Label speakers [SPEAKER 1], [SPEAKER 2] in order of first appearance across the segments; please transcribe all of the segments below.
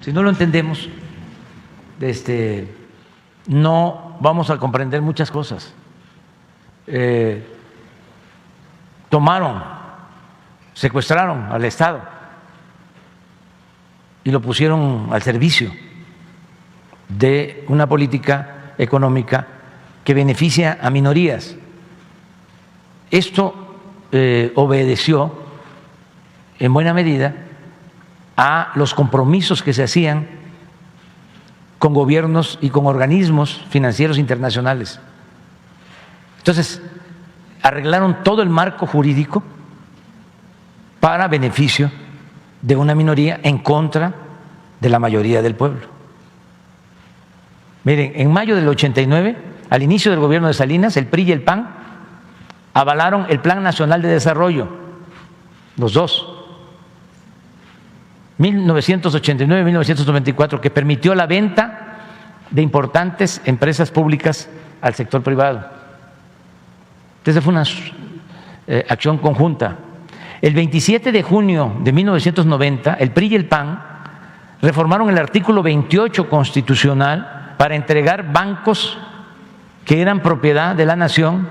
[SPEAKER 1] Si no lo entendemos, no vamos a comprender muchas cosas. Tomaron, secuestraron al Estado y lo pusieron al servicio de una política económica que beneficia a minorías. Esto obedeció en buena medida a los compromisos que se hacían con gobiernos y con organismos financieros internacionales. Entonces, arreglaron todo el marco jurídico para beneficio de una minoría en contra de la mayoría del pueblo. Miren, en mayo del 89, al inicio del gobierno de Salinas, el PRI y el PAN avalaron el Plan Nacional de Desarrollo, los dos, 1989-1994, que permitió la venta de importantes empresas públicas al sector privado. Entonces fue una acción conjunta. El 27 de junio de 1990, el PRI y el PAN reformaron el artículo 28 constitucional para entregar bancos que eran propiedad de la nación,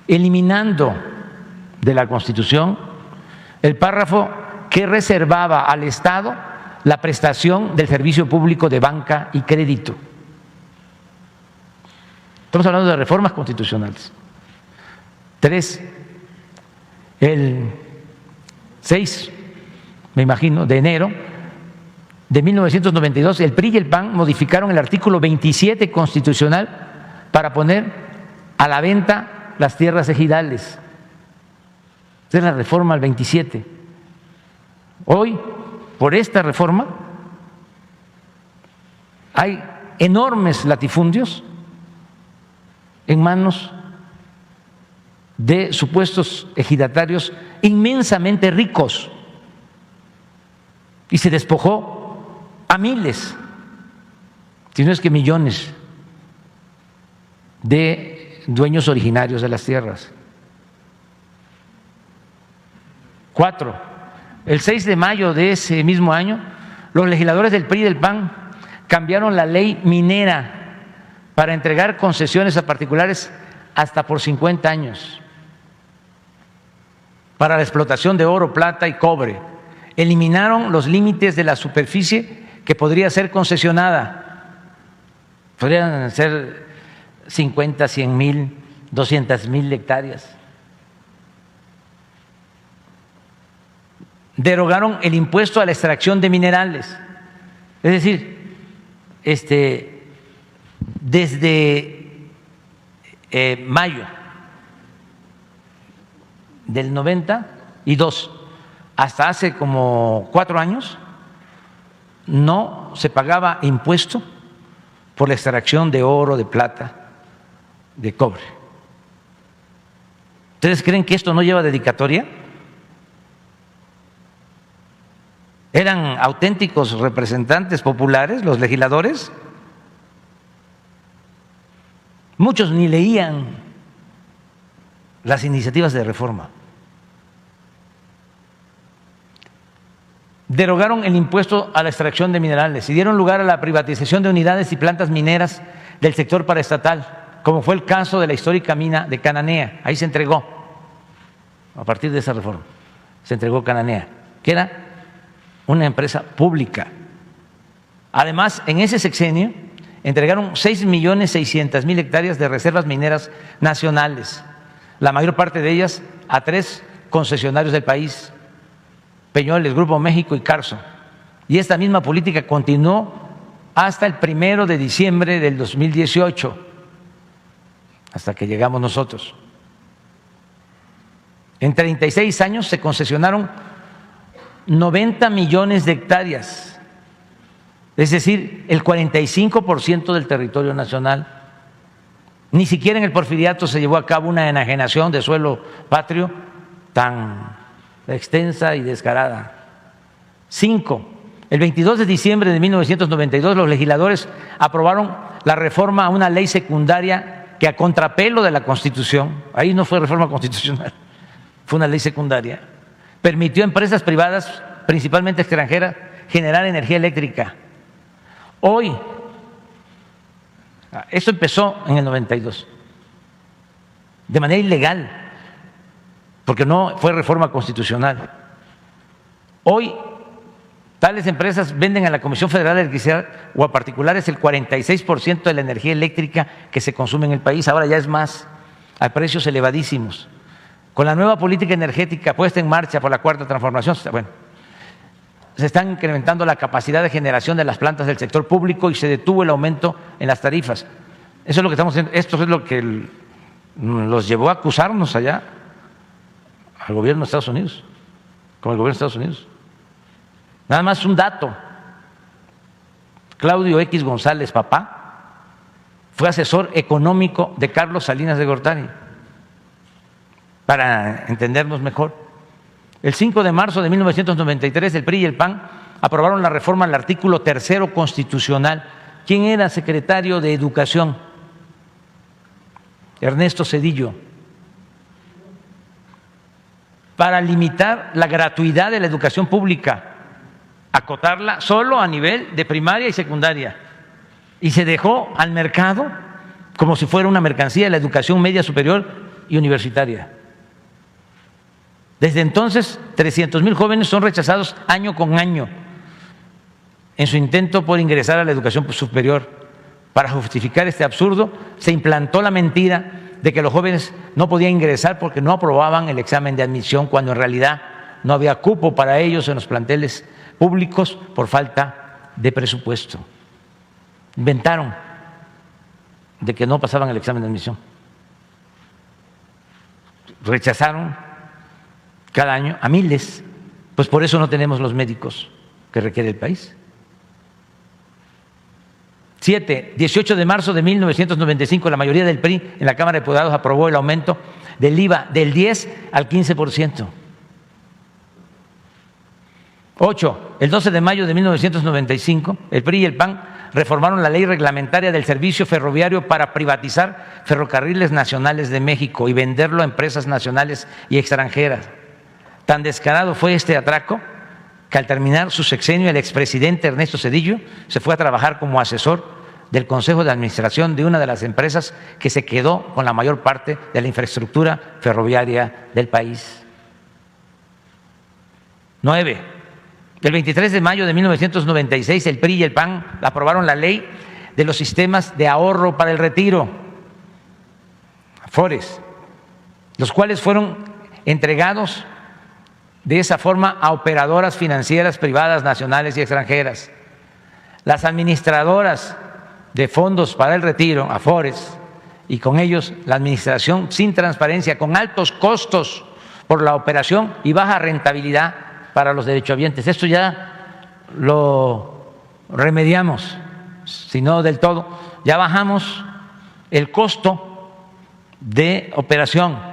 [SPEAKER 1] eliminando de la Constitución el párrafo que reservaba al Estado la prestación del servicio público de banca y crédito. Estamos hablando de reformas constitucionales. 3, el 6, me imagino, de enero de 1992, el PRI y el PAN modificaron el artículo 27 constitucional para poner a la venta las tierras ejidales. Esa es la reforma al 27. Hoy, por esta reforma, hay enormes latifundios en manos de supuestos ejidatarios inmensamente ricos y se despojó a miles, si no es que millones, de dueños originarios de las tierras. 4. El 6 de mayo de ese mismo año, los legisladores del PRI y del PAN cambiaron la ley minera para entregar concesiones a particulares hasta por 50 años para la explotación de oro, plata y cobre. Eliminaron los límites de la superficie que podría ser concesionada. Podrían ser 50, 100 mil, 200 mil hectáreas. Derogaron el impuesto a la extracción de minerales. Es decir, desde mayo del 92 hasta hace como 4 años no se pagaba impuesto por la extracción de oro, de plata, de cobre. ¿Ustedes creen que esto no lleva dedicatoria? ¿Eran auténticos representantes populares los legisladores? Muchos ni leían las iniciativas de reforma. Derogaron el impuesto a la extracción de minerales y dieron lugar a la privatización de unidades y plantas mineras del sector paraestatal, como fue el caso de la histórica mina de Cananea. Ahí se entregó, a partir de esa reforma, se entregó Cananea, que era una empresa pública. Además, en ese sexenio entregaron 6.600.000 hectáreas de reservas mineras nacionales, la mayor parte de ellas a 3 concesionarios del país, Peñoles, Grupo México y Carso. Y esta misma política continuó hasta el 1 de diciembre del 2018, hasta que llegamos nosotros. En 36 años se concesionaron 90 millones de hectáreas, es decir, el 45% del territorio nacional. Ni siquiera en el Porfiriato se llevó a cabo una enajenación de suelo patrio tan extensa y descarada. 5. El 22 de diciembre de 1992 los legisladores aprobaron la reforma a una ley secundaria que, a contrapelo de la Constitución, ahí no fue reforma constitucional, fue una ley secundaria, permitió a empresas privadas, principalmente extranjeras, generar energía eléctrica. Hoy, esto empezó en el 92, de manera ilegal, porque no fue reforma constitucional. Hoy, tales empresas venden a la Comisión Federal de Electricidad o a particulares el 46% de la energía eléctrica que se consume en el país. Ahora ya es más, a precios elevadísimos. Con la nueva política energética puesta en marcha por la Cuarta Transformación, bueno, se está incrementando la capacidad de generación de las plantas del sector público y se detuvo el aumento en las tarifas. Eso es lo que estamos haciendo. Esto es lo que los llevó a acusarnos allá al gobierno de Estados Unidos, con el gobierno de Estados Unidos. Nada más un dato. Claudio X González, papá, fue asesor económico de Carlos Salinas de Gortari, para entendernos mejor. El 5 de marzo de 1993, el PRI y el PAN aprobaron la reforma al artículo 3º constitucional. ¿Quién era secretario de Educación? Ernesto Zedillo. Para limitar la gratuidad de la educación pública, acotarla solo a nivel de primaria y secundaria. Y se dejó al mercado como si fuera una mercancía la educación media superior y universitaria. Desde entonces, 300,000 jóvenes son rechazados año con año en su intento por ingresar a la educación superior. Para justificar este absurdo, se implantó la mentira de que los jóvenes no podían ingresar porque no aprobaban el examen de admisión, cuando en realidad no había cupo para ellos en los planteles públicos por falta de presupuesto. Inventaron de que no pasaban el examen de admisión. Rechazaron cada año a miles, pues por eso no tenemos los médicos que requiere el país. 18 de marzo de 1995, la mayoría del PRI en la Cámara de Diputados aprobó el aumento del IVA del 10 al 15%. 8. El 12 de mayo de 1995, el PRI y el PAN reformaron la ley reglamentaria del servicio ferroviario para privatizar Ferrocarriles Nacionales de México y venderlo a empresas nacionales y extranjeras. Tan descarado fue este atraco que al terminar su sexenio el expresidente Ernesto Zedillo se fue a trabajar como asesor del Consejo de Administración de una de las empresas que se quedó con la mayor parte de la infraestructura ferroviaria del país. 9. El 23 de mayo de 1996, el PRI y el PAN aprobaron la ley de los sistemas de ahorro para el retiro, AFORES, los cuales fueron entregados de esa forma a operadoras financieras privadas nacionales y extranjeras. Las administradoras de fondos para el retiro, AFORES, y con ellos la administración sin transparencia, con altos costos por la operación y baja rentabilidad para los derechohabientes. Esto ya lo remediamos, si no del todo, ya bajamos el costo de operación.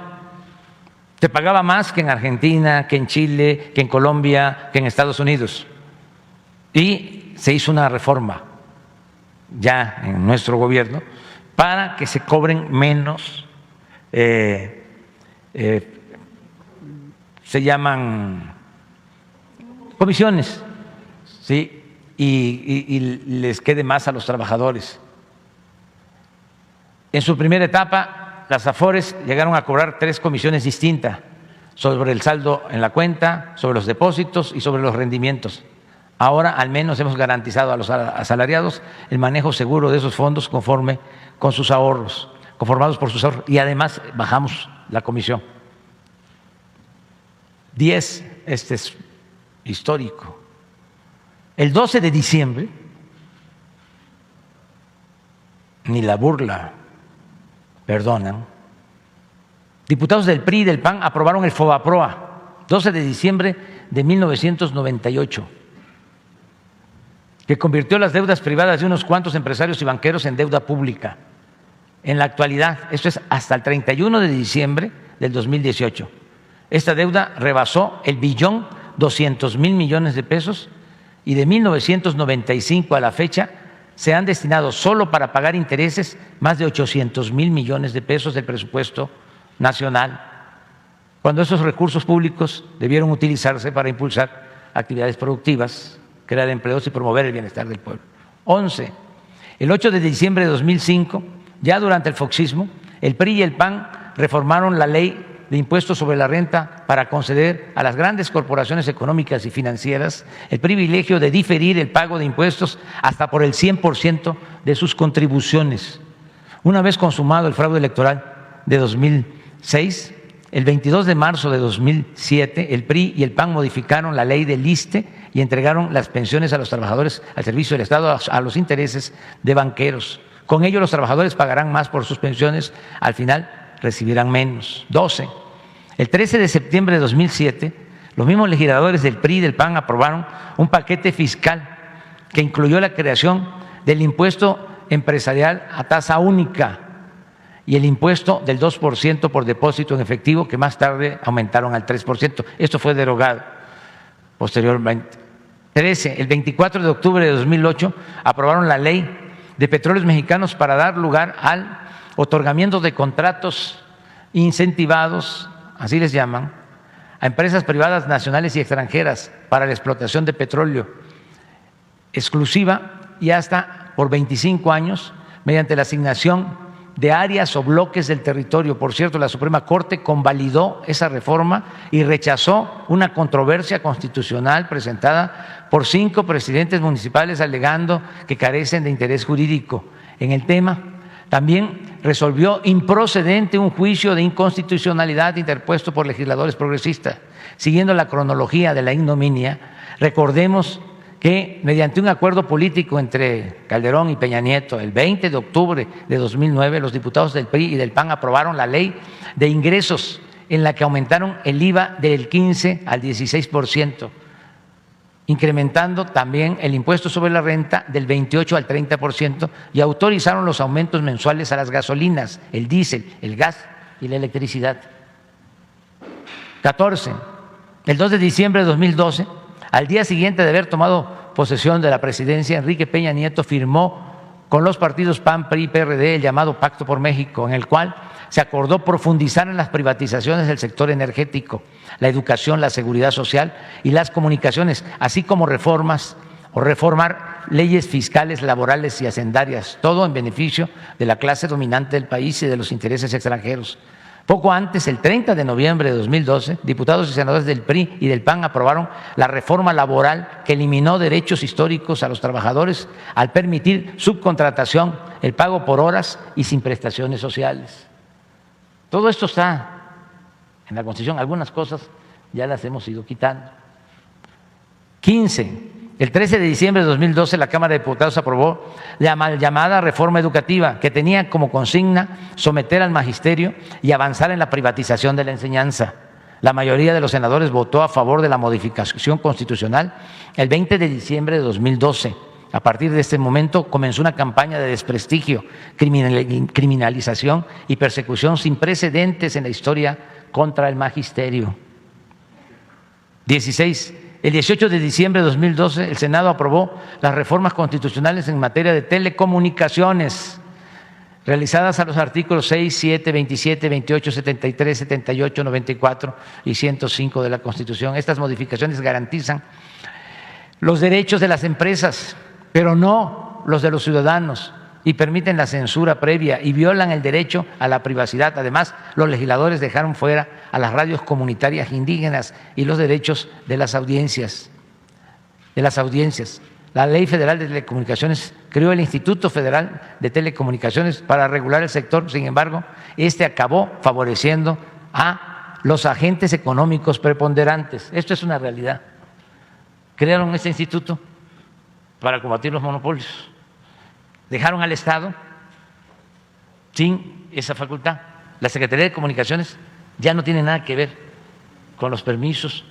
[SPEAKER 1] Se pagaba más que en Argentina, que en Chile, que en Colombia, que en Estados Unidos. Y se hizo una reforma ya en nuestro gobierno para que se cobren menos, se llaman comisiones, ¿sí? Y les quede más a los trabajadores. En su primera etapa, las AFORES llegaron a cobrar 3 comisiones distintas sobre el saldo en la cuenta, sobre los depósitos y sobre los rendimientos. Ahora al menos hemos garantizado a los asalariados el manejo seguro de esos fondos conforme con sus ahorros, conformados por sus ahorros, y además bajamos la comisión. 10, este es histórico. El 12 de diciembre, ni la burla perdonan, diputados del PRI y del PAN aprobaron el FOBAPROA, 12 de diciembre de 1998, que convirtió las deudas privadas de unos cuantos empresarios y banqueros en deuda pública. En la actualidad, esto es hasta el 31 de diciembre del 2018, esta deuda rebasó el 1.200.000 millones de pesos y de 1995 a la fecha se han destinado solo para pagar intereses más de 800.000 millones de pesos del presupuesto nacional, cuando esos recursos públicos debieron utilizarse para impulsar actividades productivas, crear empleos y promover el bienestar del pueblo. 11. El 8 de diciembre de 2005, ya durante el foxismo, el PRI y el PAN reformaron la ley de impuestos sobre la renta para conceder a las grandes corporaciones económicas y financieras el privilegio de diferir el pago de impuestos hasta por el 100% de sus contribuciones. Una vez consumado el fraude electoral de 2006, el 22 de marzo de 2007, el PRI y el PAN modificaron la ley del ISSSTE y entregaron las pensiones a los trabajadores al servicio del Estado a los intereses de banqueros. Con ello, los trabajadores pagarán más por sus pensiones, al final recibirán menos. 12. El 13 de septiembre de 2007, los mismos legisladores del PRI y del PAN aprobaron un paquete fiscal que incluyó la creación del impuesto empresarial a tasa única y el impuesto del 2% por depósito en efectivo, que más tarde aumentaron al 3%. Esto fue derogado posteriormente. 13. El 24 de octubre de 2008 aprobaron la Ley de Petróleos Mexicanos para dar lugar al otorgamiento de contratos incentivados, así les llaman, a empresas privadas nacionales y extranjeras para la explotación de petróleo exclusiva y hasta por 25 años mediante la asignación de áreas o bloques del territorio. Por cierto, la Suprema Corte convalidó esa reforma y rechazó una controversia constitucional presentada por 5 presidentes municipales alegando que carecen de interés jurídico en el tema. También resolvió improcedente un juicio de inconstitucionalidad interpuesto por legisladores progresistas. Siguiendo la cronología de la ignominia, recordemos que mediante un acuerdo político entre Calderón y Peña Nieto, el 20 de octubre de 2009, los diputados del PRI y del PAN aprobaron la Ley de Ingresos, en la que aumentaron el IVA del 15 al 16%, incrementando también el impuesto sobre la renta del 28 al 30% y autorizaron los aumentos mensuales a las gasolinas, el diésel, el gas y la electricidad. 14. El 2 de diciembre de 2012, al día siguiente de haber tomado posesión de la presidencia, Enrique Peña Nieto firmó con los partidos PAN, PRI y PRD el llamado Pacto por México, en el cual se acordó profundizar en las privatizaciones del sector energético, la educación, la seguridad social y las comunicaciones, así como reformar leyes fiscales, laborales y hacendarias, todo en beneficio de la clase dominante del país y de los intereses extranjeros. Poco antes, el 30 de noviembre de 2012, diputados y senadores del PRI y del PAN aprobaron la reforma laboral que eliminó derechos históricos a los trabajadores al permitir subcontratación, el pago por horas y sin prestaciones sociales. Todo esto está en la Constitución, algunas cosas ya las hemos ido quitando. 15. El 13 de diciembre de 2012 la Cámara de Diputados aprobó la mal llamada reforma educativa, que tenía como consigna someter al magisterio y avanzar en la privatización de la enseñanza. La mayoría de los senadores votó a favor de la modificación constitucional el 20 de diciembre de 2012. A partir de este momento comenzó una campaña de desprestigio, criminalización y persecución sin precedentes en la historia contra el magisterio. 16. El 18 de diciembre de 2012, el Senado aprobó las reformas constitucionales en materia de telecomunicaciones realizadas a los artículos 6, 7, 27, 28, 73, 78, 94 y 105 de la Constitución. Estas modificaciones garantizan los derechos de las empresas, pero no los de los ciudadanos, y permiten la censura previa y violan el derecho a la privacidad. Además, los legisladores dejaron fuera a las radios comunitarias indígenas y los derechos de las audiencias. La Ley Federal de Telecomunicaciones creó el Instituto Federal de Telecomunicaciones para regular el sector. Sin embargo, este acabó favoreciendo a los agentes económicos preponderantes. Esto es una realidad. Crearon este instituto para combatir los monopolios. Dejaron al Estado sin esa facultad. La Secretaría de Comunicaciones ya no tiene nada que ver con los permisos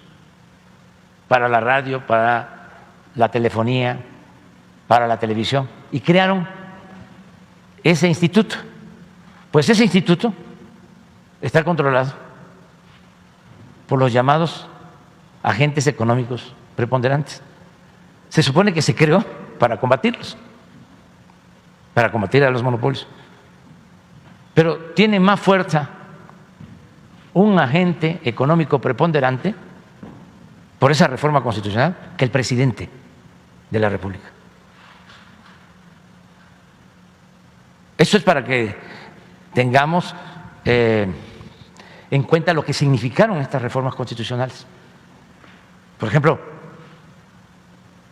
[SPEAKER 1] para la radio, para la telefonía, para la televisión, y crearon ese instituto. Pues ese instituto está controlado por los llamados agentes económicos preponderantes. Se supone que se creó para combatirlos, para combatir a los monopolios. Pero tiene más fuerza un agente económico preponderante por esa reforma constitucional que el presidente. de la República. Eso es para que tengamos en cuenta lo que significaron estas reformas constitucionales. Por ejemplo,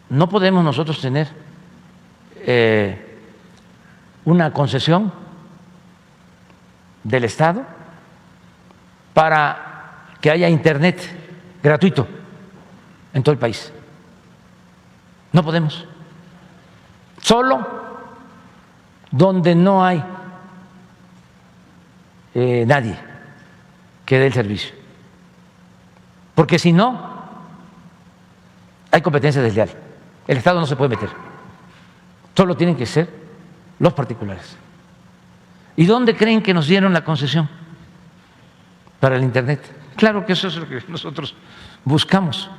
[SPEAKER 1] no podemos nosotros tener una concesión del Estado para que haya internet gratuito en todo el país. No podemos. Solo donde no hay nadie que dé el servicio. Porque si no, hay competencia desleal. El Estado no se puede meter. Solo tienen que ser los particulares. ¿Y dónde creen que nos dieron la concesión para el internet? Claro que eso es lo que nosotros buscamos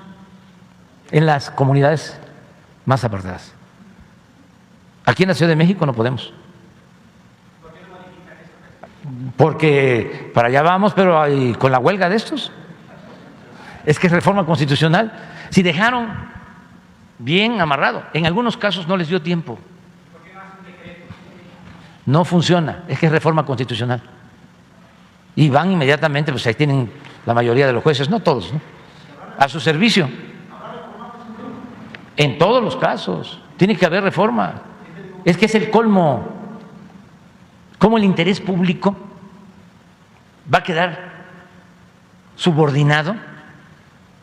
[SPEAKER 1] en las comunidades más apartadas. Aquí en la Ciudad de México no podemos. Porque para allá vamos, pero con la huelga de estos. Es que es reforma constitucional. Si dejaron bien amarrado, en algunos casos no les dio tiempo. No funciona, es que es reforma constitucional. Y van inmediatamente, pues ahí tienen la mayoría de los jueces, no todos, ¿no?, a su servicio. En todos los casos tiene que haber reforma. Es que es el colmo. ¿Cómo el interés público va a quedar subordinado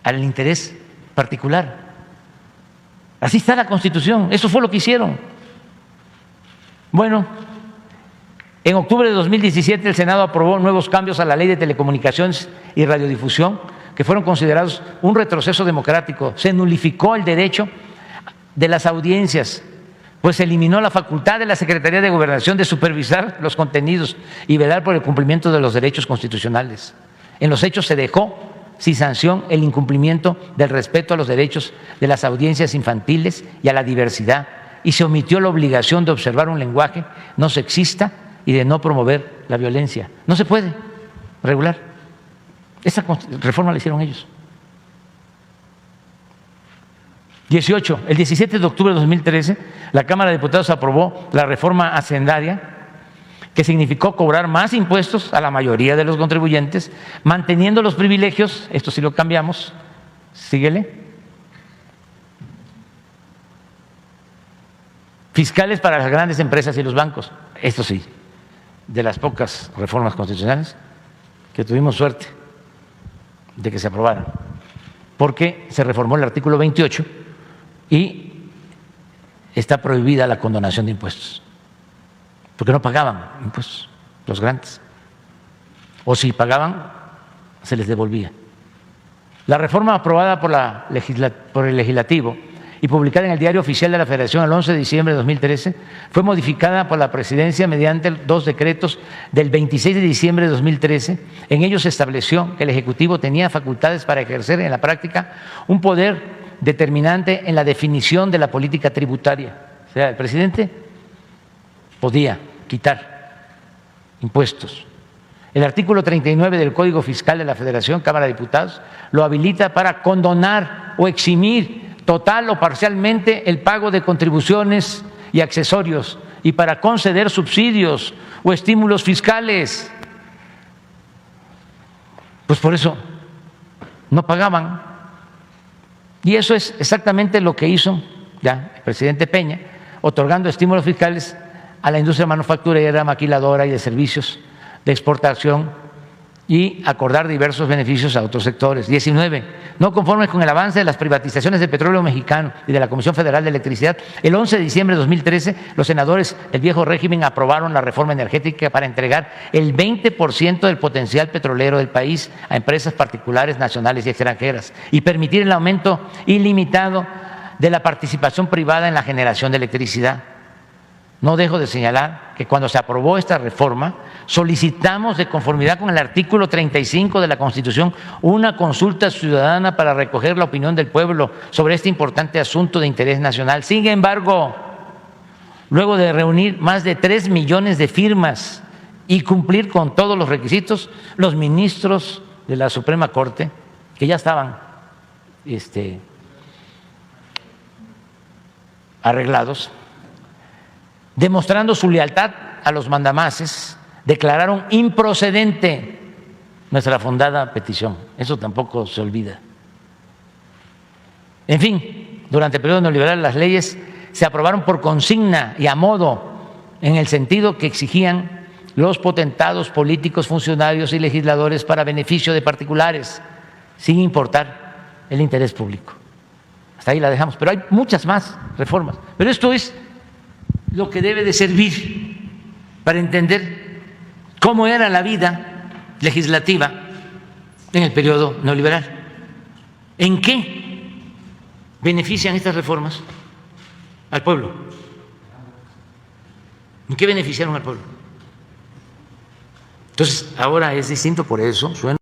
[SPEAKER 1] al interés particular? Así está la Constitución, eso fue lo que hicieron. Bueno, en octubre de 2017 el Senado aprobó nuevos cambios a la Ley de Telecomunicaciones y Radiodifusión que fueron considerados un retroceso democrático. Se nulificó el derecho de las audiencias, pues se eliminó la facultad de la Secretaría de Gobernación de supervisar los contenidos y velar por el cumplimiento de los derechos constitucionales. En los hechos se dejó sin sanción el incumplimiento del respeto a los derechos de las audiencias infantiles y a la diversidad, y se omitió la obligación de observar un lenguaje no sexista y de no promover la violencia. No se puede regular. Esa reforma la hicieron ellos. 18. El 17 de octubre de 2013, la Cámara de Diputados aprobó la reforma hacendaria, que significó cobrar más impuestos a la mayoría de los contribuyentes, manteniendo los privilegios, esto sí lo cambiamos, síguele, fiscales para las grandes empresas y los bancos. Esto sí, de las pocas reformas constitucionales que tuvimos suerte de que se aprobaran, porque se reformó el artículo 28 y está prohibida la condonación de impuestos, porque no pagaban impuestos los grandes, o si pagaban se les devolvía. La reforma aprobada por el Legislativo y publicada en el Diario Oficial de la Federación el 11 de diciembre de 2013 fue modificada por la Presidencia mediante dos decretos del 26 de diciembre de 2013. En ellos se estableció que el Ejecutivo tenía facultades para ejercer en la práctica un poder determinante en la definición de la política tributaria. O sea, el presidente podía quitar impuestos. El artículo 39 del Código Fiscal de la Federación, Cámara de Diputados, lo habilita para condonar o eximir total o parcialmente el pago de contribuciones y accesorios y para conceder subsidios o estímulos fiscales. Pues por eso no pagaban. Y eso es exactamente lo que hizo ya el presidente Peña, otorgando estímulos fiscales a la industria manufacturera, maquiladora y de servicios de exportación y acordar diversos beneficios a otros sectores. 19. No conforme con el avance de las privatizaciones del petróleo mexicano y de la Comisión Federal de Electricidad, el 11 de diciembre de 2013 los senadores del viejo régimen aprobaron la reforma energética para entregar el 20% del potencial petrolero del país a empresas particulares, nacionales y extranjeras y permitir el aumento ilimitado de la participación privada en la generación de electricidad. No dejo de señalar que cuando se aprobó esta reforma solicitamos, de conformidad con el artículo 35 de la Constitución, una consulta ciudadana para recoger la opinión del pueblo sobre este importante asunto de interés nacional. Sin embargo, luego de reunir más de 3 millones de firmas y cumplir con todos los requisitos, los ministros de la Suprema Corte, que ya estaban arreglados, demostrando su lealtad a los mandamases, declararon improcedente nuestra fundada petición. Eso tampoco se olvida. En fin, durante el periodo neoliberal las leyes se aprobaron por consigna y a modo, en el sentido que exigían los potentados políticos, funcionarios y legisladores para beneficio de particulares, sin importar el interés público. Hasta ahí la dejamos, pero hay muchas más reformas. Pero esto es lo que debe de servir para entender cómo era la vida legislativa en el periodo neoliberal. ¿En qué benefician estas reformas al pueblo? ¿En qué beneficiaron al pueblo? Entonces, ahora es distinto, por eso suena